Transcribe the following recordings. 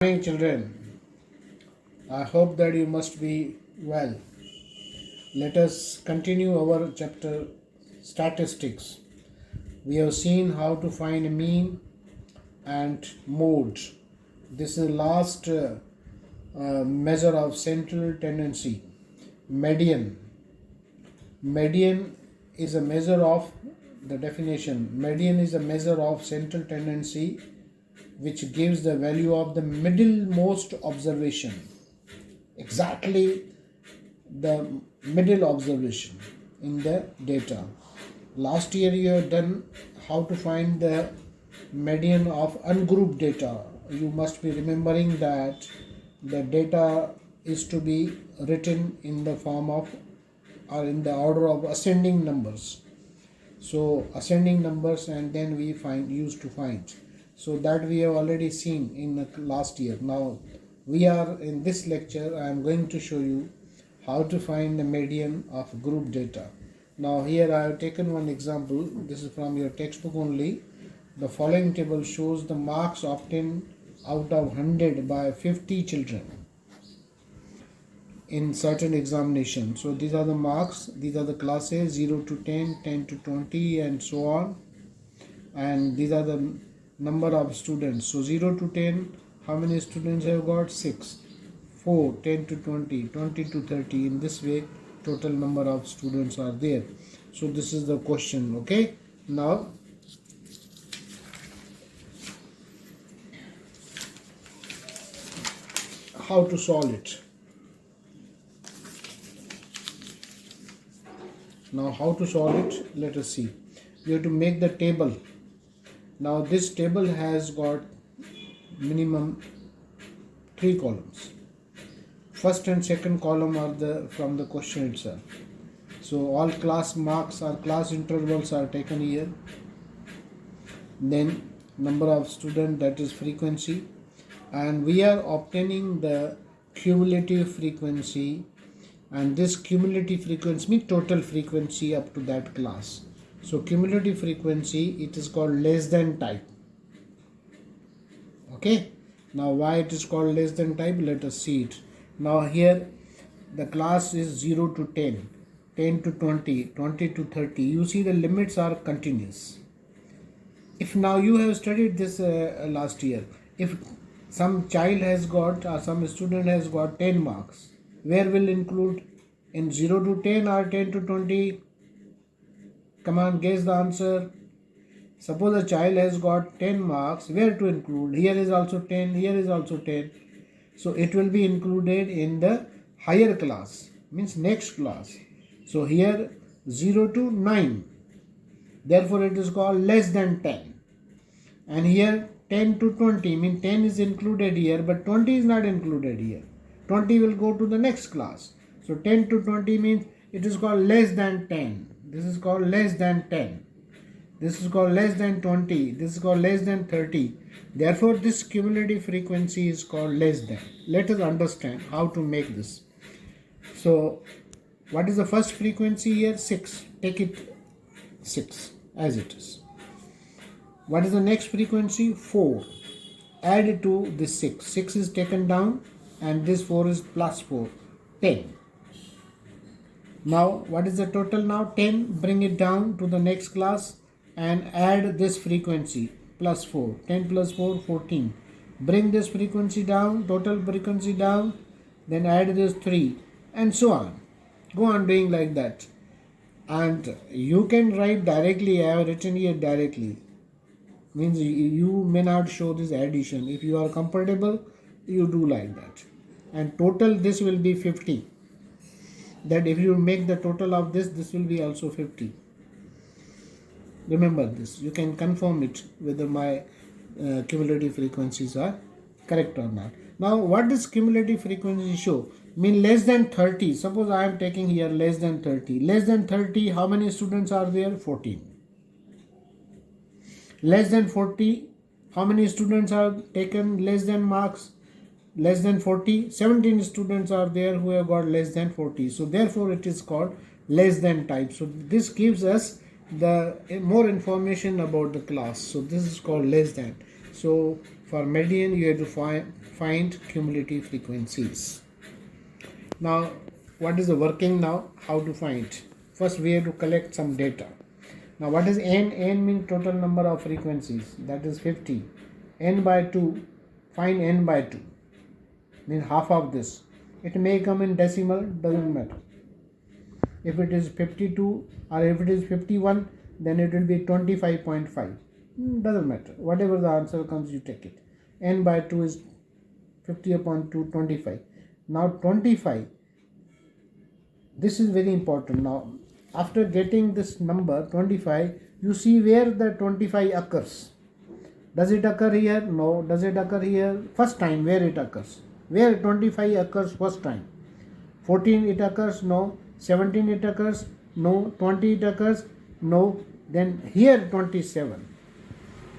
Morning, children. I hope that you must be well. Let us continue our chapter statistics. We have seen how to find a mean and mode. This is the last measure of central tendency. Median. Median is a measure of the definition. Median is a measure of central tendency which gives the value of the middlemost observation. Exactly the middle observation in the data. Last year you have done how to find the median of ungrouped data. You must be remembering that the data is to be written in the form of or in the order of ascending numbers. So ascending numbers, and then we used to find. So that we have already seen in the last year. Now we are in this lecture. I am going to show you how to find the median of group data. Now here I have taken one example. This is from your textbook only. The following table shows the marks obtained out of 100 by 50 children in certain examination. So these are the marks, these are the classes 0 to 10, 10 to 20 and so on, and these are the number of students. So 0 to 10, how many students have got? 6. 4, 10 to 20, 20 to 30. In this way total number of students are there. So this is the question. Okay, now how to solve it. Now how to solve it, let us see. We have to make the table. Now this table has got minimum 3 columns. First and second column are from the question itself. So all class marks or class intervals are taken here. Then number of students, that is frequency, and we are obtaining the cumulative frequency, and this cumulative frequency means total frequency up to that class. So cumulative frequency, it is called less than type. Okay, now why it is called less than type, let us see it. Now here the class is 0 to 10, 10 to 20, 20 to 30. You see the limits are continuous. If now you have studied this last year, if some child has got or some student has got 10 marks, where will include? In 0 to 10 or 10 to 20? Come on, guess the answer. Suppose a child has got 10 marks, where to include? Here is also 10, here is also 10. So it will be included in the higher class, means next class. So here 0 to 9. Therefore it is called less than 10. And here 10 to 20, means 10 is included here, but 20 is not included here. 20 will go to the next class. So 10 to 20 means it is called less than 10. This is called less than 10. This is called less than 20. This is called less than 30. Therefore this cumulative frequency is called less than. Let us understand how to make this. So what is the first frequency here? 6. Take it 6 as it is. What is the next frequency? 4. Add it to this 6. 6 is taken down and this 4 is plus 4. 10. Now what is the total now? 10. Bring it down to the next class and add this frequency plus 4. 10 plus 4, 14. Bring this frequency down, total frequency down, then add this 3 and so on. Go on doing like that. And you can write directly. I have written here directly. Means you may not show this addition. If you are comfortable, you do like that. And total this will be 50. That if you make the total of this will be also 50. Remember this. You can confirm it whether my cumulative frequencies are correct or not. Now what does cumulative frequency show? Mean less than 30. Suppose I am taking here less than 30. Less than 30, how many students are there? 14. Less than 40, how many students are taken less than marks? Less than 40, 17 students are there who have got less than 40. So therefore it is called less than type. So this gives us the more information about the class. So this is called less than. So for median you have to find cumulative frequencies. Now, what is the working now? How to find? First, we have to collect some data. Now, what is n? N means total number of frequencies, that is 50. N by 2, find n by 2, means half of this. It may come in decimal, doesn't matter. If it is 52 or if it is 51, then it will be 25.5. Doesn't matter. Whatever the answer comes, you take it. N by 2 is 50 upon 2, 25. Now 25. This is very important. Now, after getting this number 25, you see where the 25 occurs. Does it occur here? No. Does it occur here? First time, where it occurs? Where 25 occurs first time? 14 it occurs? No. 17 it occurs? No. 20 it occurs? No. Then here 27.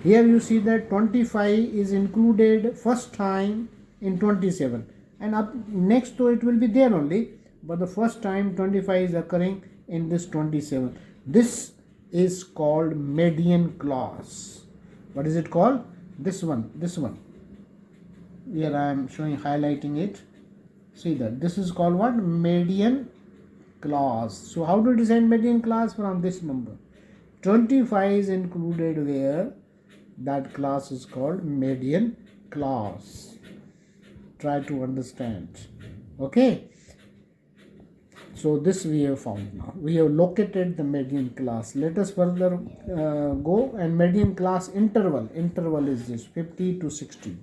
Here you see that 25 is included first time in 27. And up next to it will be there only. But the first time 25 is occurring in this 27. This is called median class. What is it called? This one. Here I am showing, highlighting it. See that this is called what? Median class. So how to design median class? From this number. 25 is included where that class is called median class. Try to understand. Okay. So this we have found now. We have located the median class. Let us further go, and median class interval. Interval is this 50 to 60.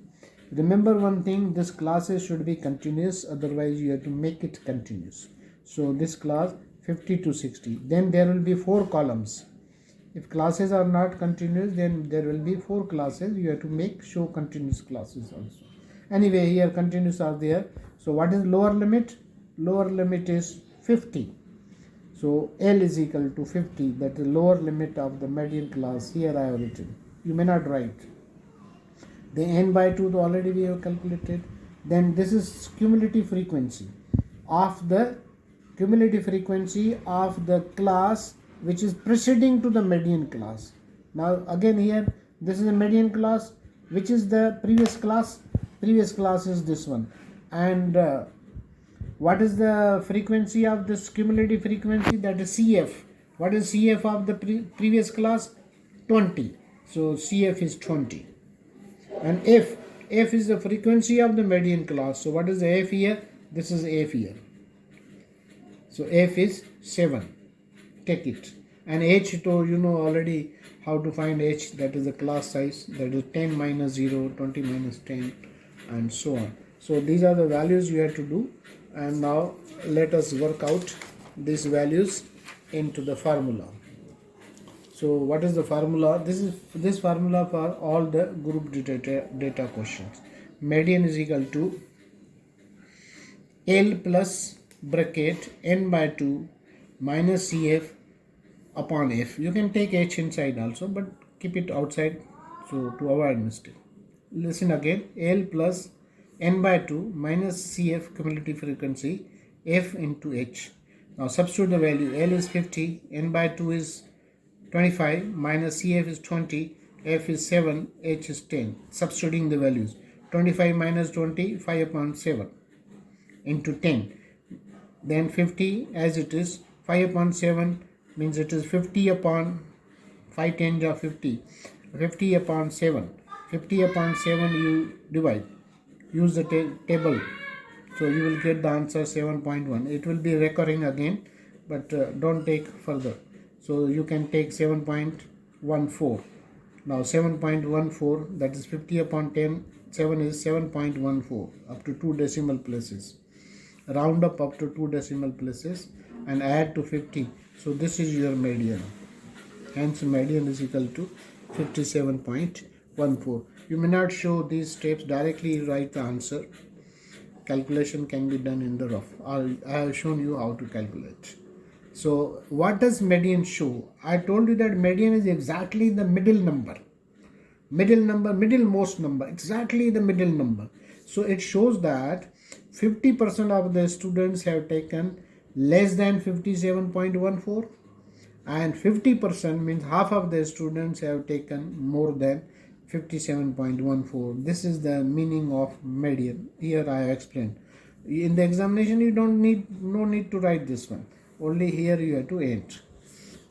Remember one thing, this classes should be continuous, otherwise you have to make it continuous. So this class 50 to 60. Then there will be 4 columns. If classes are not continuous, then there will be 4 classes. You have to show continuous classes also. Anyway, here continuous are there. So what is lower limit? Lower limit is 50. So L is equal to 50. That is the lower limit of the median class. Here I have written. You may not write. The n by 2 already we have calculated. Then this is cumulative frequency of the class which is preceding to the median class. Now again here this is a median class. Which is the previous class? Previous class is this one. And what is the frequency of this cumulative frequency? That is CF. What is CF of the previous class? 20. So CF is 20. And F is the frequency of the median class. So what is the F here? This is F here. So F is 7. Take it. And H, so you know already how to find H. That is the class size. That is 10 minus 0, 20 minus 10, and so on. So these are the values you have to do. And now let us work out these values into the formula. So what is the formula? This formula for all the group data questions. Median is equal to L plus bracket n by 2 minus CF upon F. You can take H inside also, but keep it outside so to avoid mistake. Listen again. L plus n by 2 minus CF cumulative frequency F into H. Now substitute the value. L is 50, n by 2 is 25, minus CF is 20, F is 7, H is 10. Substituting the values. 25 minus 20, 5 upon 7 into 10. Then 50 as it is, 5 upon 7 means it is 50 upon 5 10s are 50. 50 upon 7. 50 upon 7 you divide. Use the table. So you will get the answer 7.1. It will be recurring again, but don't take further. So you can take 7.14. Now 7.14, that is 50 upon 10. 7 is 7.14 up to 2 decimal places. Round up to 2 decimal places and add to 50. So this is your median. Hence median is equal to 57.14. You may not show these steps directly, write the answer. Calculation can be done in the rough. I have shown you how to calculate. So what does median show? I told you that median is exactly the middle number. Middlemost number, exactly the middle number. So it shows that 50% of the students have taken less than 57.14, and 50% means half of the students have taken more than 57.14. This is the meaning of median. Here I have explained. In the examination you don't need, no need to write this one, only here you have to end.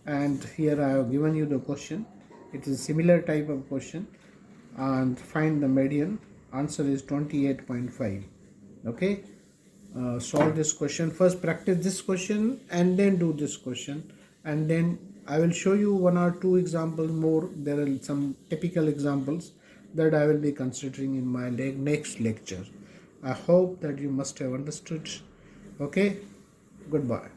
And here I have given you the question. It is similar type of question, and find the median. Answer is 28.5. Okay, solve this question. First practice this question and then do this question, and then I will show you one or two examples more. There are some typical examples that I will be considering in my next lecture. I hope that you must have understood. Okay, goodbye.